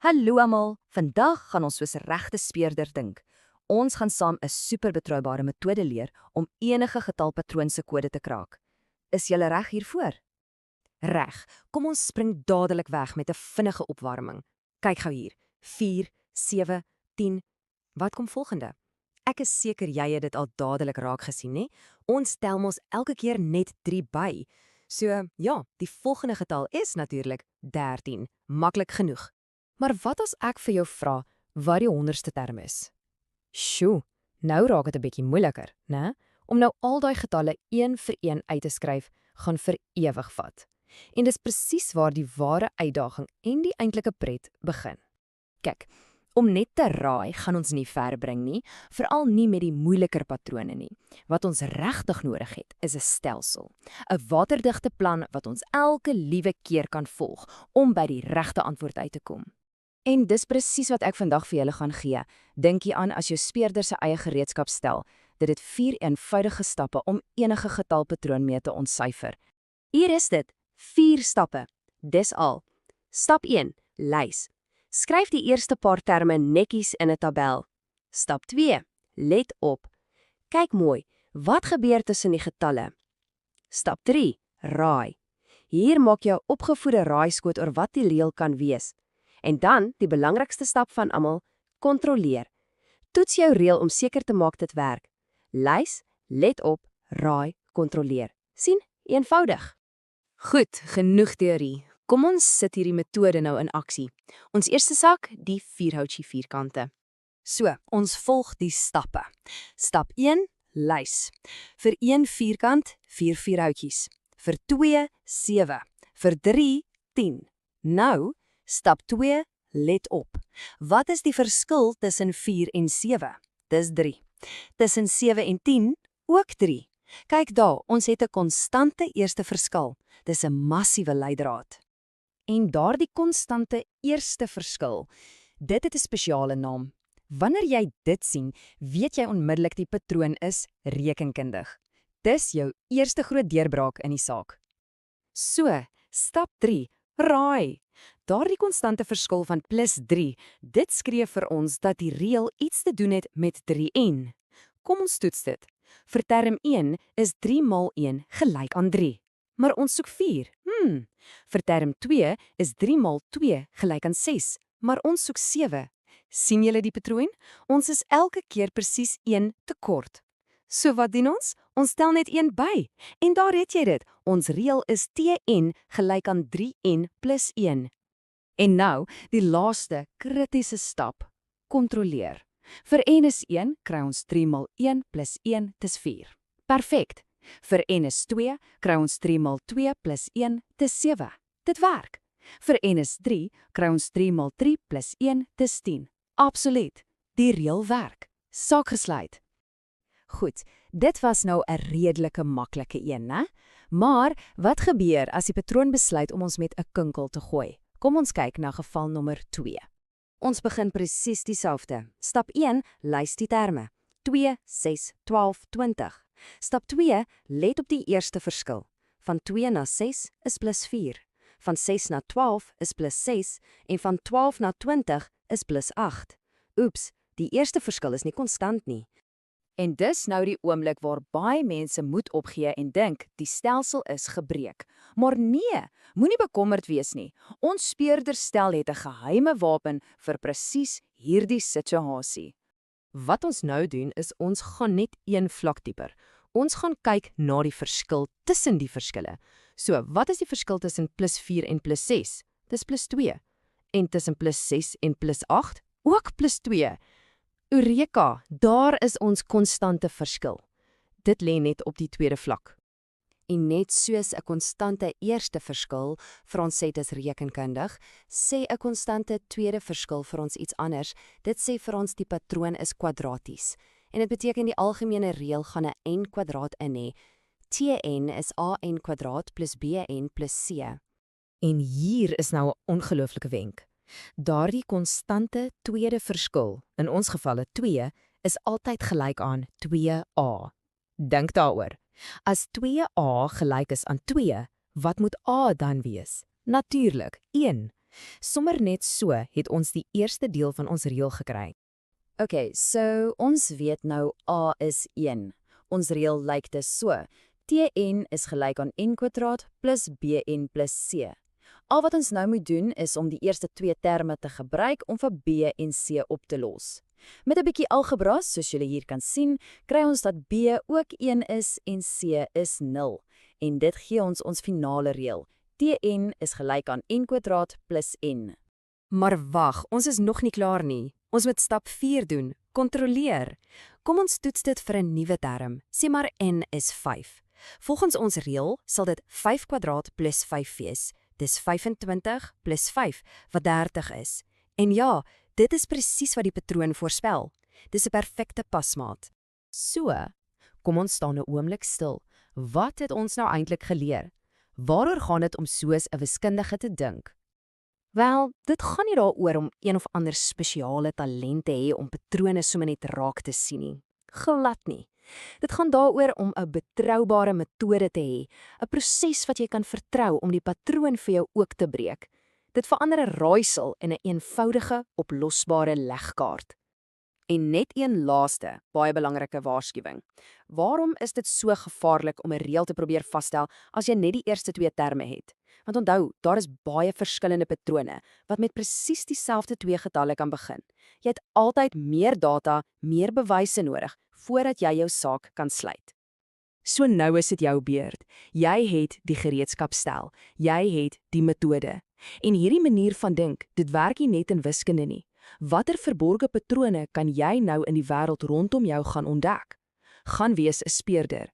Hallo almal, vandag gaan ons soos 'n regte speurder dink. Ons gaan saam 'n superbetroubare metode leer om enige getalpatroon se kode te kraak. Is julle reg hiervoor? Reg, kom ons spring dadelik weg met 'n vinnige opwarming. Kyk gou hier, 4, 7, 10. Wat kom volgende? Ek is seker jy het dit al dadelik raak gesien, né? Ons tel mos elke keer net 3 by. So, ja, die volgende getal is natuurlik 13. Maklik genoeg. Maar wat as ek vir jou vra wat die 100ste term is? Sjoe, nou raak dit 'n bietjie moeiliker, né? Om nou al daai getalle een vir een uit te skryf, gaan vir ewig vat. En dis presies waar die ware uitdaging en die eintlike pret begin. Kyk, om net te raai gaan ons nie ver bring nie, veral nie met die moeiliker patrone nie. Wat ons regtig nodig het, is 'n stelsel, 'n waterdigte plan wat ons elke liewe keer kan volg om by die regte antwoord uit te kom. En dis presies wat ek vandag vir julle gaan gee. Dink jy aan as jou speurder se eie gereedskap stel, dit het 4 eenvoudige stappe om enige getalpatroon mee te ontsyfer. Hier is dit, 4 stappe. Dis al. Stap 1, lys. Skryf die eerste paar terme netjies in 'n tabel. Stap 2, let op. Kyk mooi, wat gebeur tussen die getalle? Stap 3, raai. Hier maak jou opgevoede raaiskoot oor wat die reël kan wees. En dan, die belangrikste stap van almal, kontroleer. Toets jou reël om seker te maak dit werk. Lys, let op, raai, kontroleer. Sien? Eenvoudig. Goed, genoeg teorie. Kom ons sit hierdie metode nou in aksie. Ons eerste sak, die vierhoutjie vierkante. So, ons volg die stappe. Stap 1, lys. Vir 1 vierkant, 4 vierhoutjies. Vir 2, 7. Vir 3, 10. Nou, stap 2, let op. Wat is die verskil tussen 4 en 7? Dis 3. Tussen 7 en 10, ook 3. Kyk daar, ons het 'n konstante eerste verskil. Dis 'n massiewe leidraad. En daardie konstante eerste verskil, dit het 'n spesiale naam. Wanneer jy dit sien, weet jy onmiddellik die patroon is rekenkundig. Dis jou eerste groot deurbraak in die saak. So, stap 3, raai. Daardie konstante verskil van +3, dit skree vir ons dat die reël iets te doen het met 3n. Kom ons toets dit. Vir term 1 is 3 maal 1 gelyk aan 3. Maar ons soek 4. Vir term 2 is 3 maal 2 gelyk aan 6. Maar ons soek 7. Sien julle die patroon? Ons is elke keer presies 1 te kort. So wat doen ons? Ons tel net 1 by. En daar het jy dit. Ons reël is Tn gelyk aan 3n plus 1. En nou, die laaste kritiese stap. Kontroleer. Vir n is 1, kry ons 3 maal 1 plus 1, dis 4. Perfect. Vir n is 2, kry ons 3 maal 2 plus 1, dis 7. Dit werk. Vir n is 3, kry ons 3 maal 3 plus 1, dis 10. Absoluut. Die reël werk. Saak gesluit. Goed, dit was nou 'n redelike maklike een, né? Maar wat gebeur as die patroon besluit om ons met 'n kinkel te gooi? Kom ons kyk na geval nommer 2. Ons begin presies dieselfde. Stap 1, lys die terme. 2, 6, 12, 20. Stap 2, let op die eerste verskil. Van 2 na 6 is +4. Van 6 na 12 is +6 en van 12 na 20 is +8. Oeps, die eerste verskil is nie konstant nie. En dis nou die oomblik waar baie mense moed opgee en dink die stelsel is gebreek. Maar nee, moenie bekommerd wees nie. Ons speurderstel het 'n geheime wapen vir presies hierdie situasie. Wat ons nou doen is ons gaan net een vlak dieper. Ons gaan kyk na die verskil tussen die verskille. So, wat is die verskil tussen +4 en +6? Dis +2. En tussen +6 en +8? Ook +2. Eureka, daar is ons konstante verskil. Dit lê net op die tweede vlak. En net soos 'n konstante eerste verskil vir ons sê dis rekenkundig, sê 'n konstante tweede verskil vir ons iets anders. Dit sê vir ons die patroon is kwadraties. En dit beteken die algemene reël gaan 'n n kwadraat in hê. Tn is an kwadraat plus bn plus c. En hier is nou 'n ongelooflike wenk. Daardie konstante tweede verskil, in ons geval 2, is altyd gelyk aan 2a. Dink daaroor. As 2a gelyk is aan 2, wat moet a dan wees? Natuurlik 1. Sommer net so het ons die eerste deel van ons reël gekry. Okay, so ons weet nou A is 1. Ons reël lyk dus so. Tn is gelyk aan n kwadraat plus bn plus c. Al wat ons nou moet doen is om die eerste twee terme te gebruik om vir b en c op te los. Met 'n bietjie algebra, soos julle hier kan sien, kry ons dat b ook 1 is en c is 0. En dit gee ons finale reël. Tn is gelyk aan n kwadraat plus n. Maar wag, ons is nog nie klaar nie. Ons moet stap 4 doen, kontroleer. Kom ons toets dit vir 'n nuwe term, sê maar n is 5. Volgens ons reël sal dit 5 kwadraat plus 5 wees. Dis 25 plus 5, wat 30 is. En ja, dit is presies wat die patroon voorspel. Dis 'n perfekte pasmaat. So, kom ons staan 'n oomblik stil. Wat het ons nou eintlik geleer? Waaroor gaan dit om soos 'n wiskundige te dink? Wel, dit gaan nie daaroor om een of ander spesiale talent te hê om patrone sommer net raak te sien nie. Glad nie. Dit gaan daaroor om 'n betroubare metode te hê, 'n proses wat jy kan vertrou om die patroon vir jou ook te breek. Dit verander 'n raaisel in 'n eenvoudige, oplosbare legkaart. En net een laaste, baie belangrike waarskuwing. Waarom is dit so gevaarlik om 'n reël te probeer vasstel as jy net die eerste twee terme het? Want onthou, daar is baie verskillende patrone wat met presies dieselfde twee getalle kan begin. Jy het altyd meer data, meer bewyse nodig voordat jy jou saak kan sluit. So nou is dit jou beurt. Jy het die gereedskapstel, jy het die metode. En hierdie manier van dink, dit werk nie net in wiskunde nie. Watter verborgde patrone kan jy nou in die wêreld rondom jou gaan ontdek? Gaan wees 'n speurder.